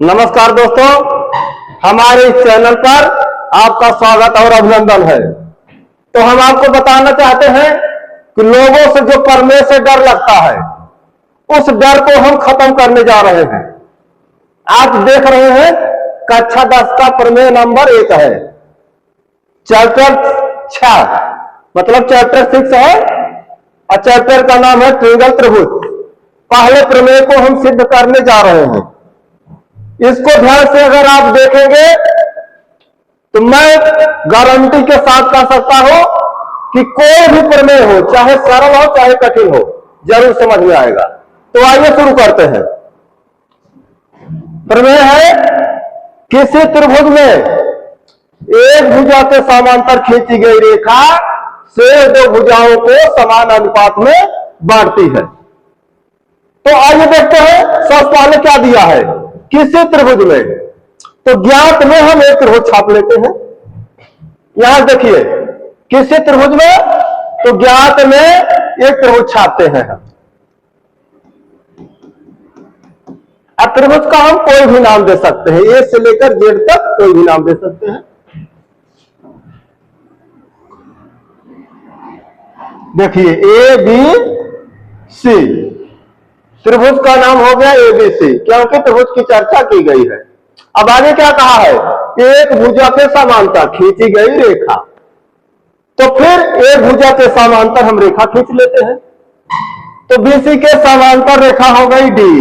नमस्कार दोस्तों, हमारे इस चैनल पर आपका स्वागत और अभिनंदन है। तो हम आपको बताना चाहते हैं कि लोगों से जो प्रमेय से डर लगता है, उस डर को हम खत्म करने जा रहे हैं। आप देख रहे हैं कक्षा 10 का प्रमेय नंबर 1 है, चैप्टर 6 मतलब चैप्टर 6 है और चैप्टर का नाम है ट्रायंगल त्रिभुज। पहले प्रमेय को हम सिद्ध करने जा रहे हैं। इसको ध्यान से अगर आप देखेंगे तो मैं गारंटी के साथ कह सकता हूं कि कोई भी प्रमेय हो, चाहे सरल हो चाहे कठिन हो, जरूर समझ में आएगा। तो आइए शुरू करते हैं। प्रमेय है, किसी त्रिभुज में एक भुजा के समांतर खींची गई रेखा शेष दो भुजाओं को समान अनुपात में बांटती है। तो आइए देखते हैं सबसे पहले क्या दिया है। किसी त्रिभुज में, तो ज्ञात में हम एक त्रिभुज छाप लेते हैं। यहां देखिए, किसी त्रिभुज में तो ज्ञात में एक त्रिभुज छापते हैं हम। अब त्रिभुज का हम कोई भी नाम दे सकते हैं, ए से लेकर जेड तक कोई भी नाम दे सकते हैं। देखिए ए बी सी, त्रिभुज का नाम हो गया एबीसी, क्योंकि त्रिभुज की चर्चा की गई है। अब आगे क्या कहा है, एक भुजा के समांतर खींची गई रेखा। तो फिर एक भुजा के समांतर हम रेखा खींच लेते हैं। तो बीसी के समांतर रेखा हो गई डी,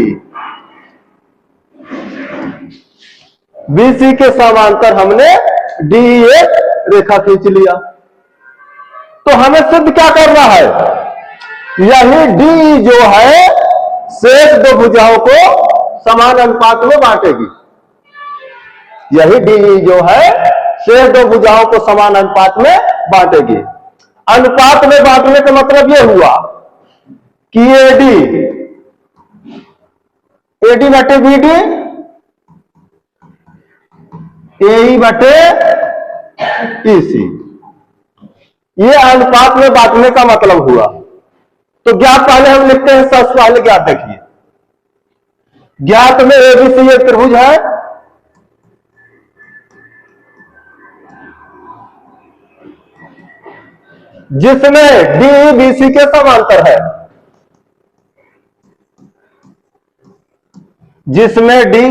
बीसी के समांतर हमने डी एक रेखा खींच लिया। तो हमें सिद्ध क्या करना है, यही डी जो है शेष दो भुजाओं को समान अनुपात में बांटेगी। यही डी जो है शेष दो भुजाओं को समान अनुपात में बांटेगी। अनुपात में बांटने का मतलब यह हुआ कि एडी बटे बीडी, एई बटे ईसी, ये अनुपात में बांटने का मतलब हुआ। तो ज्ञात पहले हम लिखते हैं, सबसे पहले ज्ञात देखिए। ज्ञात में एबीसी एक त्रिभुज है, जिसमें डी बीसी के समांतर है, जिसमें डी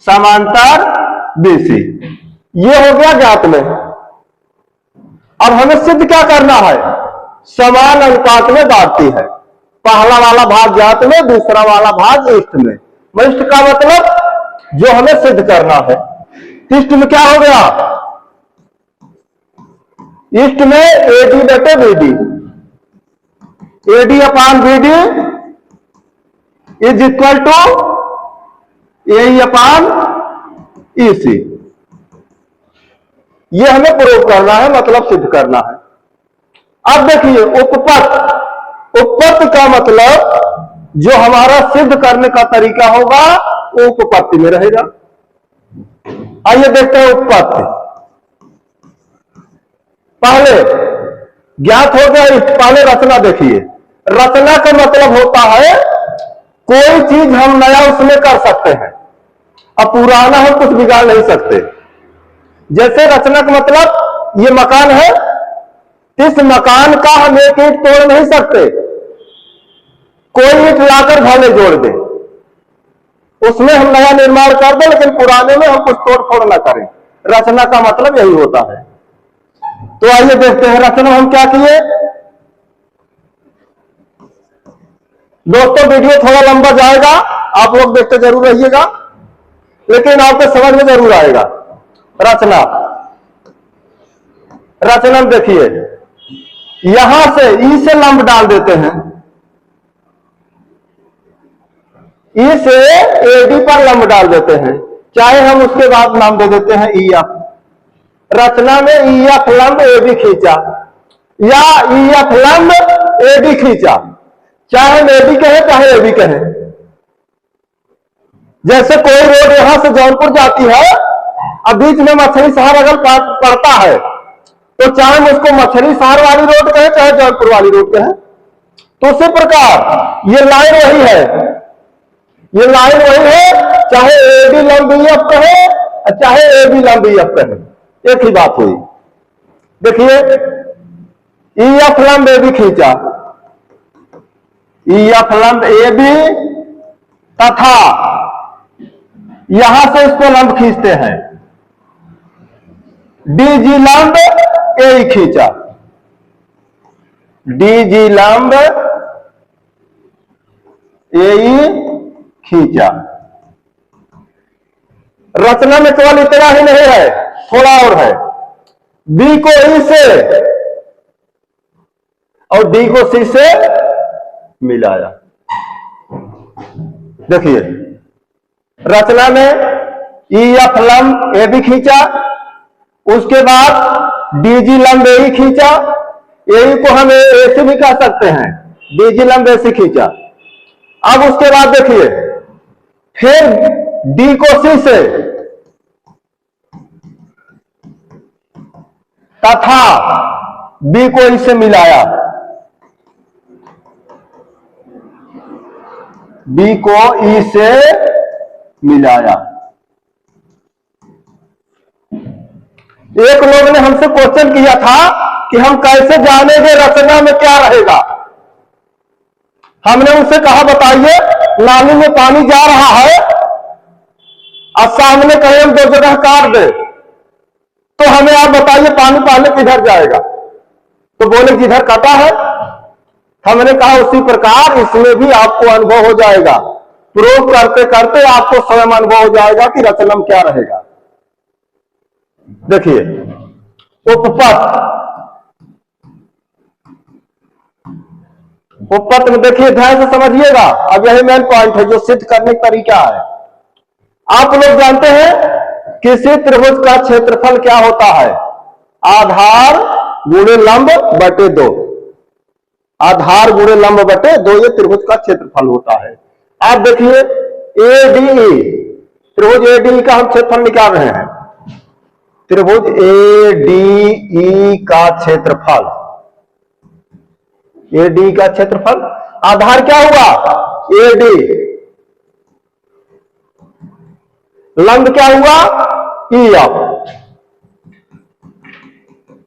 समांतर बीसी, ये हो गया ज्ञात में। अब हमें सिद्ध क्या करना है, समान अनुपात में बांटती है। पहला वाला भाग ज्ञात में, दूसरा वाला भाग इष्ट में। इष्ट का मतलब जो हमें सिद्ध करना है। इष्ट में क्या हो गया, इष्ट में एडी बटे BD, AD upon BD is equal to A upon EC. ये हमें प्रूव करना है, मतलब सिद्ध करना है। अब देखिए उपपत्त, उपपत्त का मतलब जो हमारा सिद्ध करने का तरीका होगा वो उपपत्ति में रहेगा। आइए देखते हैं उपपत्ति। पहले ज्ञात हो गया, पहले रचना देखिए। रचना का मतलब होता है कोई चीज हम नया उसमें कर सकते हैं, अब पुराना हम कुछ बिगाड़ नहीं सकते। जैसे रचना का मतलब ये मकान है, इस मकान का हम एक ईंट तोड़ नहीं सकते, कोई ईंट लाकर भले जोड़ दे, उसमें हम नया निर्माण कर दे, लेकिन पुराने में हम कुछ तोड़ फोड़ ना करें। रचना का मतलब यही होता है। तो आइए देखते हैं रचना हम क्या किए। दोस्तों वीडियो थोड़ा लंबा जाएगा, आप लोग देखते जरूर रहिएगा, लेकिन आपको समझ में जरूर आएगा। रचना, रचना देखिए, यहां से ई से लंब डाल देते हैं, ई से एडी पर लंब डाल देते हैं, चाहे हम उसके बाद नाम दे देते हैं ई एफ। रचना में ई एफ लंब एडी खींचा या ई एफ लंब एडी खींचा, चाहे हम एडी कहें चाहे एडी कहें। जैसे कोई रोड यहां से जौनपुर जाती है, अब बीच में मछली शहर अगर पड़ता है, तो चाहे हम उसको मछली शहर वाली रोड कहें चाहे जौनपुर वाली रोड कहें। तो उसी प्रकार ये लाइन वही है, ये लाइन वही है, चाहे ए बी लंब EF कहे और चाहे ए बी लंब EF कहे, एक ही बात हुई। देखिए EF लंब ए बी खींचा, EF लंब ए बी तथा यहां से इसको लंब खींचते हैं, DG लंब ए खींचा, DG लंब ए खींचा। रचना में केवल इतना ही नहीं है, थोड़ा और है। बी को ई से और डी को सी से मिलाया। देखिए रचना में EF लंब ए बी खींचा, उसके बाद DG लंब ए खींचा, ए को हम ए से भी कह सकते हैं, DG लंब ए से खींचा। अब उसके बाद देखिए फिर डी को सी से तथा बी को ई से मिलाया, बी को ई से मिलाया। एक लोग ने हमसे क्वेश्चन किया था कि हम कैसे जानेंगे रचना में क्या रहेगा। हमने उनसे कहा बताइए, नाली में पानी जा रहा है और सामने कहीं हम दो जगह काट दे, तो हमें आप बताइए पानी पहले किधर जाएगा? तो बोले जिधर काटा है। हमने कहा उसी प्रकार इसमें भी आपको अनुभव हो जाएगा, प्रूव करते करते आपको स्वयं अनुभव हो जाएगा कि रचना में क्या रहेगा। देखिए उपपथ, उपपथ में देखिए ध्यान से समझिएगा, अब यही मेन पॉइंट है जो सिद्ध करने का तरीका है। आप लोग जानते हैं किसी त्रिभुज का क्षेत्रफल क्या होता है? आधार गुणे लंब बटे 2, आधार गुणे लंब बटे 2 ये त्रिभुज का क्षेत्रफल होता है। आप देखिए ADE, त्रिभुज ADE का हम क्षेत्रफल निकाल रहे हैं। त्रिभुज ADE का क्षेत्रफल, AD का क्षेत्रफल, आधार क्या हुआ? AD, लंब क्या हुआ? EF,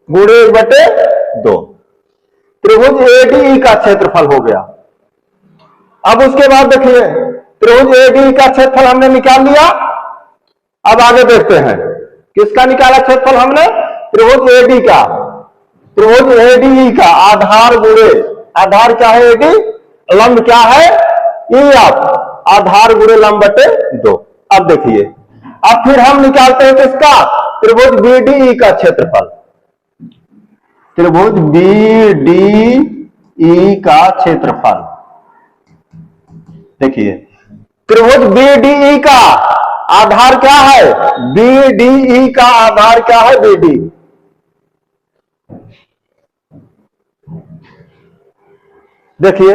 गुणे 1 बटे 2, त्रिभुज ADE का क्षेत्रफल हो गया। अब उसके बाद देखिए त्रिभुज ADE का क्षेत्रफल हमने निकाल लिया। अब आगे देखते हैं किसका निकाला क्षेत्रफल हमने? त्रिभुज AD का, त्रिभुज ADE का आधार गुणे, आधार क्या है AD, लंब क्या है EF, आधार गुणे लंब बटे 2। अब देखिए अब फिर हम निकालते हैं किसका? त्रिभुज BDE का क्षेत्रफल, त्रिभुज BDE का क्षेत्रफल। देखिए त्रिभुज BDE का आधार क्या है? BDE का आधार क्या है? BD। देखिए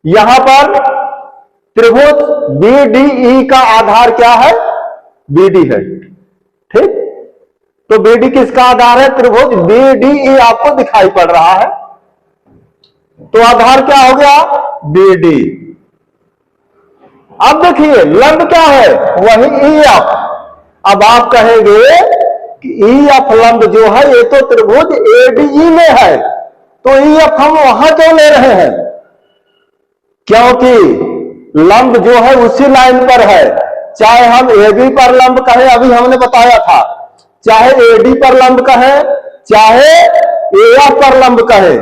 यहां पर त्रिभुज BDE का आधार क्या है? BD है, ठीक। तो BD किसका आधार है? त्रिभुज BDE आपको दिखाई पड़ रहा है, तो आधार क्या हो गया? BD। अब देखिए लंब क्या है? वही EF। अब आप कहेंगे कि EF लंब जो है ये तो त्रिभुज ADE में है, तो EF हम वहां क्यों ले रहे हैं? क्योंकि लंब जो है उसी लाइन पर है, चाहे हम AB पर लंब कहें, अभी हमने बताया था, चाहे AD पर लंब कहें, चाहे AF पर लंब कहें,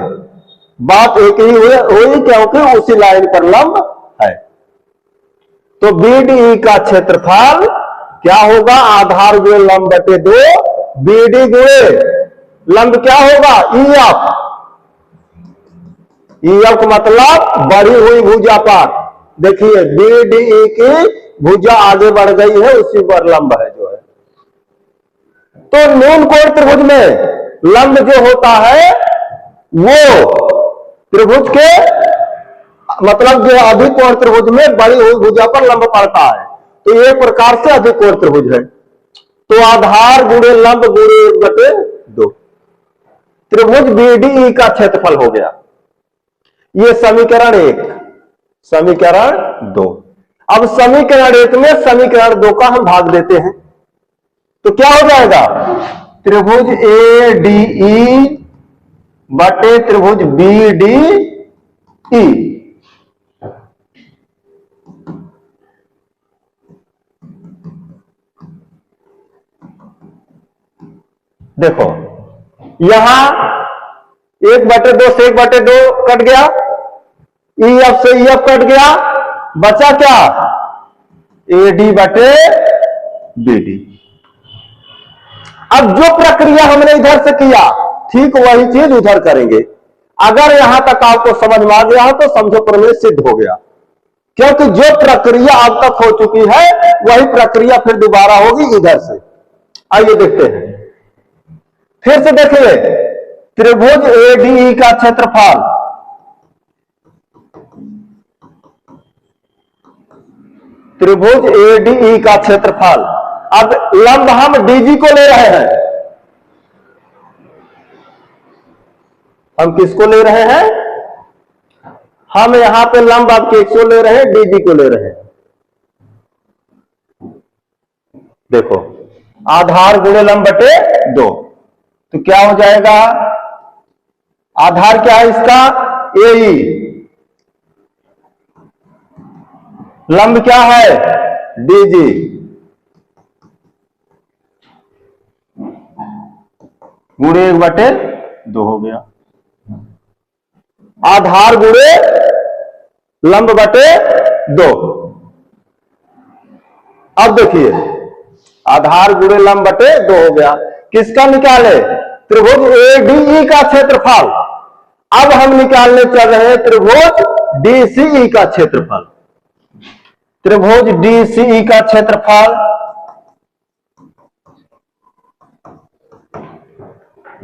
बात एक ही हुई क्योंकि उसी लाइन पर लंब है। तो BDE का क्षेत्रफल क्या होगा? आधार गुणे लंब बटे 2, BD गुणे लंब क्या होगा? EF। EF का मतलब बढ़ी हुई भुजा पर। देखिए BDE की भुजा आगे बढ़ गई है, उसी पर लंब है जो है। तो न्यून कोण त्रिभुज में लंब जो होता है वो त्रिभुज के मतलब जो अधिकोण त्रिभुज में बढ़ी हुई भुजा पर लंब पड़ता है, तो एक प्रकार से अधिकोण त्रिभुज है। तो आधार गुणे लंब गुणे 1 बटे 2 त्रिभुज BDE का क्षेत्रफल हो गया। ये समीकरण 1। समीकरण 2। अब समीकरण 1 में समीकरण 2 का हम भाग देते हैं, तो क्या हो जाएगा? त्रिभुज ए डी ई बटे त्रिभुज बी डी ई। देखो यहां 1/2 से 1/2 कट गया, ई एफ से ई एफ कट गया, बचा क्या? ए डी बटे बी डी। अब जो प्रक्रिया हमने इधर से किया ठीक वही चीज उधर करेंगे। अगर यहां तक आपको समझ में आ गया हो तो समझो प्रमेय सिद्ध हो गया, क्योंकि जो प्रक्रिया अब तक हो चुकी है वही प्रक्रिया फिर दोबारा होगी इधर से। आइए देखते हैं, फिर से देखिए, त्रिभुज एडीई का क्षेत्रफल, त्रिभुज एडीई का क्षेत्रफल। अब लंब हम डीजी को ले रहे हैं, हम किसको ले रहे हैं? हम यहां पे लंब आपके 100 ले रहे हैं, डीजी को ले रहे हैं। देखो आधार गुणे लंब बटे 2, तो क्या हो जाएगा? आधार क्या है इसका? ए, लंब क्या है? डीजी, गुणे 1/2 हो गया। आधार गुणे लंब बटे 2। अब देखिए आधार गुणे लंब बटे 2 हो गया। किसका निकाले? त्रिभुज एडीई का क्षेत्रफल। अब हम निकालने चल रहे हैं त्रिभुज डीसीई का क्षेत्रफल। त्रिभुज डीसीई का क्षेत्रफल,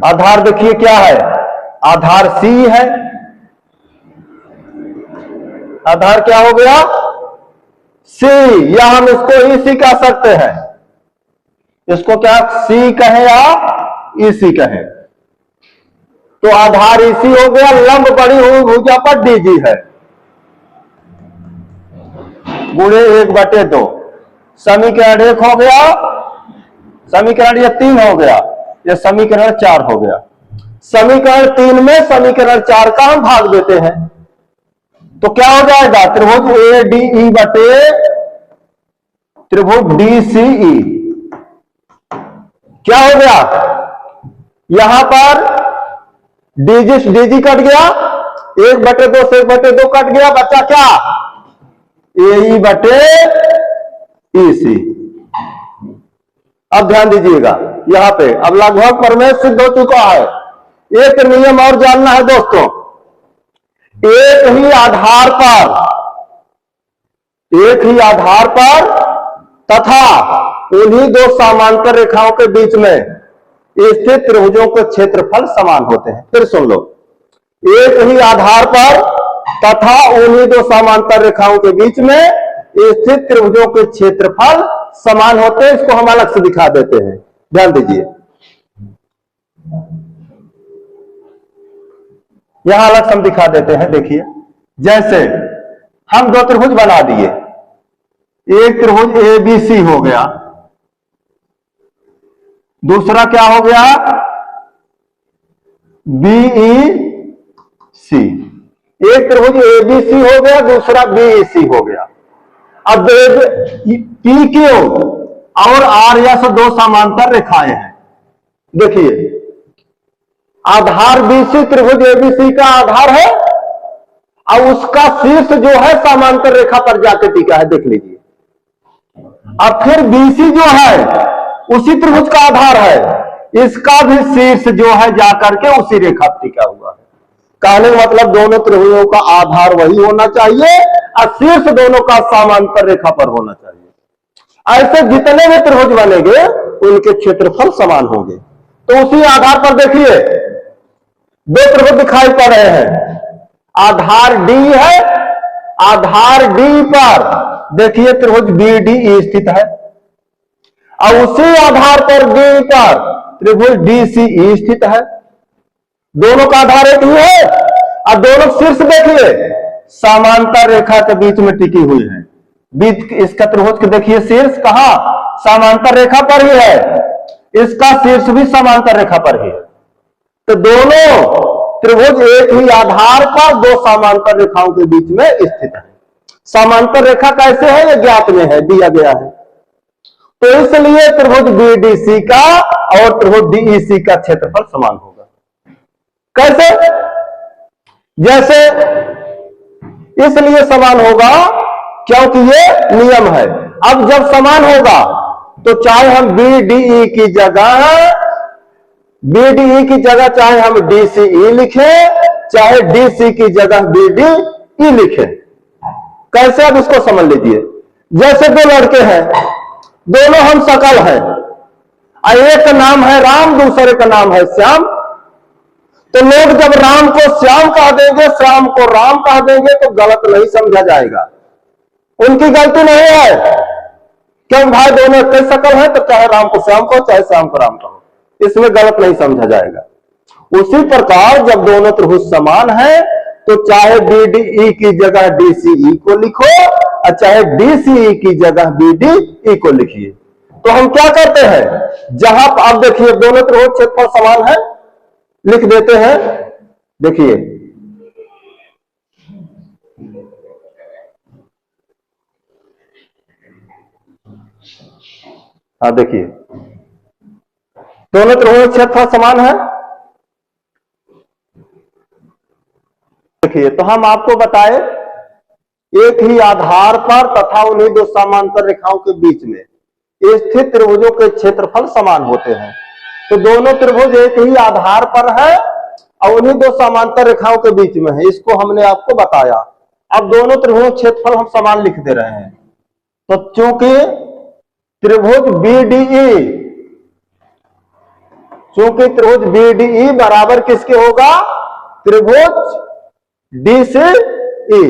आधार देखिए क्या है? आधार सी है। आधार क्या हो गया? सी, या हम इसको ईसी कह सकते हैं। इसको क्या सी कहें या ईसी कहें? तो आधार ईसी हो गया, लंब बढ़ी हुई भुजा पर डीजी है, गुणे 1/2। समीकरण 1 हो गया, समीकरण ये 3 हो गया, ये समीकरण 4 हो गया। समीकरण 3 में समीकरण 4 का हम भाग देते हैं, तो क्या हो जाएगा? त्रिभुज एडीई बटे त्रिभुज डीसीई। क्या हो गया? यहां पर डीजी से डीजी कट गया, 1/2 से 1/2 कट गया, बचा क्या? ए बटे ईसी। अब ध्यान दीजिएगा यहां पे, अब लगभग प्रमेय सिद्ध हो चुका है। एक नियम और जानना है दोस्तों, एक ही आधार पर तथा उन्हीं 2 समांतर रेखाओं के बीच में स्थित त्रिभुजों के क्षेत्रफल समान होते हैं। फिर सुन लो, एक ही आधार पर तथा उन्हीं 2 समांतर रेखाओं के बीच में स्थित त्रिभुजों के क्षेत्रफल समान होते हैं। इसको हम अलग से दिखा देते हैं, ध्यान दीजिए। यहां अलग से हम दिखा देते हैं। देखिए जैसे हम 2 त्रिभुज बना दिए, एक त्रिभुज एबीसी हो गया, दूसरा क्या हो गया? बीईसी। एक त्रिभुज एबीसी हो गया, दूसरा बीईसी हो गया। अब पी क्यू और आर एस 2 समांतर रेखाएं हैं। देखिए आधार बीसी त्रिभुज एबीसी का आधार है और उसका शीर्ष जो है समांतर रेखा पर जाके टिका है, देख लीजिए। अब फिर बीसी जो है उसी त्रिभुज का आधार है, इसका भी शीर्ष जो है जाकर के उसी रेखा पर टिका हुआ है। कहने का मतलब दोनों त्रिभुजों का आधार वही होना चाहिए और शीर्ष दोनों का समांतर रेखा पर होना चाहिए। ऐसे जितने भी त्रिभुज बनेंगे उनके क्षेत्रफल समान होंगे। तो उसी आधार पर देखिए 2 त्रिभुज दिखाई पड़ रहे हैं, आधार डी है, आधार डी पर देखिए त्रिभुज बीडीई स्थित है और उसी आधार पर डी पर त्रिभुज डीसीई स्थित है। दोनों का आधार एक ही है और दोनों शीर्ष देखिए समांतर रेखा के बीच में टिकी हुई है। बीच इसका त्रिभुज के देखिए शीर्ष कहां, समांतर रेखा पर ही है, इसका शीर्ष भी समांतर रेखा पर ही है। तो दोनों त्रिभुज एक ही आधार पर दो समांतर रेखाओं के बीच में स्थित है। समांतर रेखा कैसे है, यह ज्ञात में है, दिया गया है। तो इसलिए त्रिभुज बीडीसी का और त्रिभुज डीईसी का क्षेत्रफल समान होगा। कैसे? जैसे इसलिए समान होगा क्योंकि ये नियम है। अब जब समान होगा तो चाहे हम बीडीई की जगह चाहे हम डीसीई लिखें, चाहे डीसी की जगह बीडीई लिखें। कैसे? अब इसको समझ लीजिए। जैसे दो लड़के हैं, दोनों हम शकल हैं, एक का नाम है राम, दूसरे का नाम है श्याम। तो लोग जब राम को श्याम कह देंगे, श्याम को राम कह देंगे तो गलत नहीं समझा जाएगा, उनकी गलती नहीं है। क्यों भाई, दोनों एक शकल है, तो चाहे राम को श्याम कहो चाहे श्याम को राम कहो, इसमें गलत नहीं समझा जाएगा। उसी प्रकार जब दोनों त्रिभुज समान है तो चाहे बीडीई की जगह डीसीई को लिखो और चाहे डीसीई की जगह बीडीई को लिखिए। तो हम क्या करते हैं, जहां आप देखिए दोनों त्रिभुज क्षेत्रफल समान है, लिख देते हैं। देखिए देखिए दोनों त्रिभुज क्षेत्रफल समान है। देखिए, तो हम आपको बताए एक ही आधार पर तथा उन्हीं दो समांतर रेखाओं के बीच में स्थित त्रिभुजों के क्षेत्रफल समान होते हैं। तो दोनों त्रिभुज एक ही आधार पर है और उन्हीं दो समांतर रेखाओं के बीच में है, इसको हमने आपको बताया। अब दोनों त्रिभुज क्षेत्रफल हम समान लिख दे रहे हैं। तो चूंकि त्रिभुज बीडीई बराबर किसके होगा, त्रिभुज डीसीई,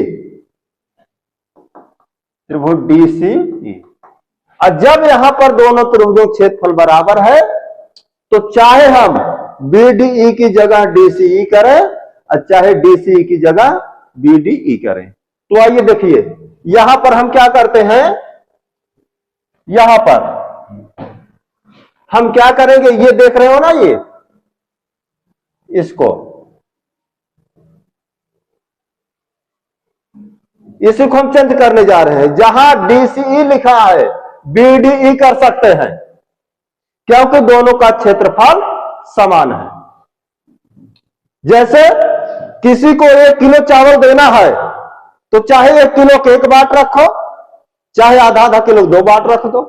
त्रिभुज डीसीई। और जब यहां पर दोनों त्रिभुजों क्षेत्रफल बराबर है तो चाहे हम बीडीई की जगह डीसीई करें और चाहे डीसीई की जगह बीडीई करें। तो आइए देखिए, यहां पर हम क्या करते हैं, यहां पर हम क्या करेंगे, ये देख रहे हो ना, ये इसी को हम चेंज करने जा रहे हैं। जहां डीसीई लिखा है बीडीई कर सकते हैं क्योंकि दोनों का क्षेत्रफल समान है। जैसे किसी को 1 किलो चावल देना है तो चाहे 1 किलो के 1 बाट रखो, चाहे आधा किलो 2 बाट रख दो,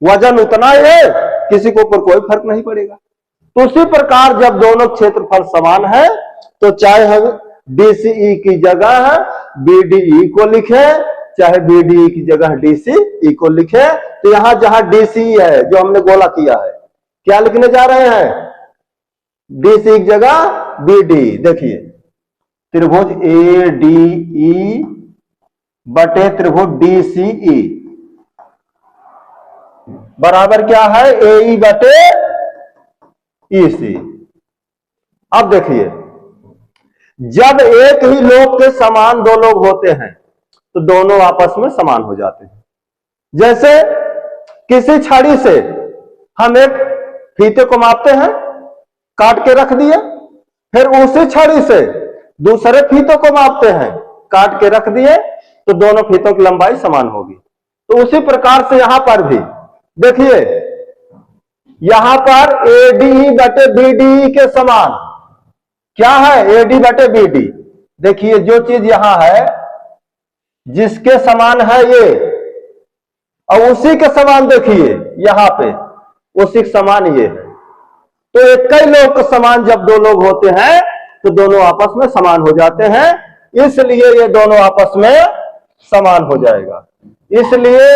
वजन उतना ही है, किसी के ऊपर कोई फर्क नहीं पड़ेगा। तो उसी प्रकार जब दोनों क्षेत्रफल समान है तो चाहे हम डीसीई की जगह बीडीई को लिखे, चाहे बीडीई की जगह डीसीई को लिखे। तो यहां जहां डीसीई है, जो हमने गोला किया है, क्या लिखने जा रहे हैं, डीसीई की जगह बीडीई। देखिए त्रिभुज एडीई बटे त्रिभुज डीसीई बराबर क्या है, एई बटे ईसी। अब देखिए, जब एक ही लोग के समान दो लोग होते हैं तो दोनों आपस में समान हो जाते हैं। जैसे किसी छड़ी से हम एक फीते को मापते हैं, काट के रख दिए, फिर उसी छड़ी से दूसरे फीतों को मापते हैं, काट के रख दिए, तो दोनों फीतों की लंबाई समान होगी। तो उसी प्रकार से यहां पर भी देखिए, यहां पर एडीई बटे बीडीई के समान क्या है, एडी बटे बीडी। देखिए जो चीज यहां है जिसके समान है ये, और उसी के समान देखिए यहां पे उसी के समान ये है। तो एक कई लोग के समान जब दो लोग होते हैं तो दोनों आपस में समान हो जाते हैं, इसलिए ये दोनों आपस में समान हो जाएगा। इसलिए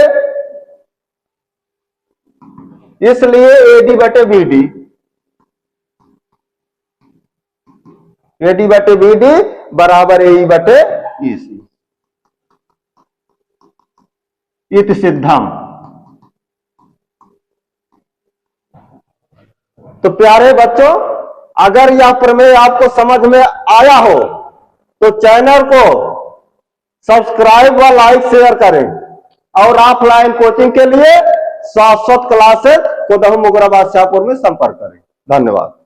एडी बटे बीडी, एडी बटे बीडी बराबर एई बटे ईसी। इति सिद्धम। तो प्यारे बच्चों, अगर यह प्रमेय आपको समझ में आया हो तो चैनल को सब्सक्राइब व लाइक शेयर करें और ऑफलाइन कोचिंग के लिए शाश्वत क्लासेस कोदहू मुगराबाद शाहपुर में संपर्क करें। धन्यवाद।